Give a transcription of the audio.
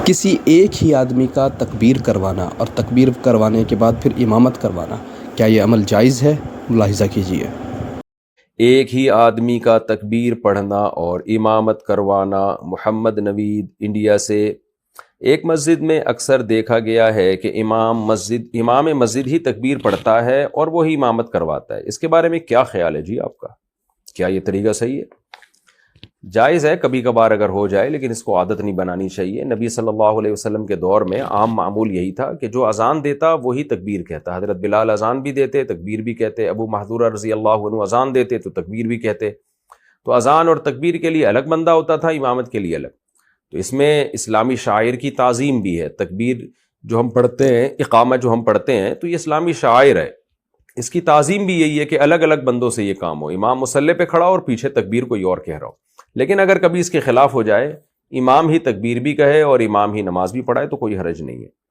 کسی ایک ہی آدمی کا تکبیر کروانا اور تکبیر کروانے کے بعد پھر امامت کروانا، کیا یہ عمل جائز ہے؟ ملاحظہ کیجیے۔ ایک ہی آدمی کا تکبیر پڑھنا اور امامت کروانا۔ محمد نوید انڈیا سے۔ ایک مسجد میں اکثر دیکھا گیا ہے کہ امام مسجد ہی تکبیر پڑھتا ہے اور وہی امامت کرواتا ہے، اس کے بارے میں کیا خیال ہے جی آپ کا؟ کیا یہ طریقہ صحیح ہے؟ جائز ہے کبھی کبھار اگر ہو جائے، لیکن اس کو عادت نہیں بنانی چاہیے۔ نبی صلی اللہ علیہ وسلم کے دور میں عام معمول یہی تھا کہ جو اذان دیتا وہی تکبیر کہتا۔ حضرت بلال اذان بھی دیتے، تکبیر بھی کہتے، ابو محذورہ رضی اللہ عنہ اذان دیتے تو تکبیر بھی کہتے۔ تو اذان اور تکبیر کے لیے الگ بندہ ہوتا تھا، امامت کے لیے الگ۔ تو اس میں اسلامی شاعر کی تعظیم بھی ہے۔ تکبیر جو ہم پڑھتے ہیں، اقامہ جو ہم پڑھتے ہیں، تو یہ اسلامی شاعر ہے، اس کی تعظیم بھی یہی ہے کہ الگ الگ بندوں سے یہ کام ہو، امام مصلی پہ کھڑا اور پیچھے تکبیر کوئی اور کہہ رہا ہو۔ لیکن اگر کبھی اس کے خلاف ہو جائے، امام ہی تکبیر بھی کہے اور امام ہی نماز بھی پڑھائے، تو کوئی حرج نہیں ہے۔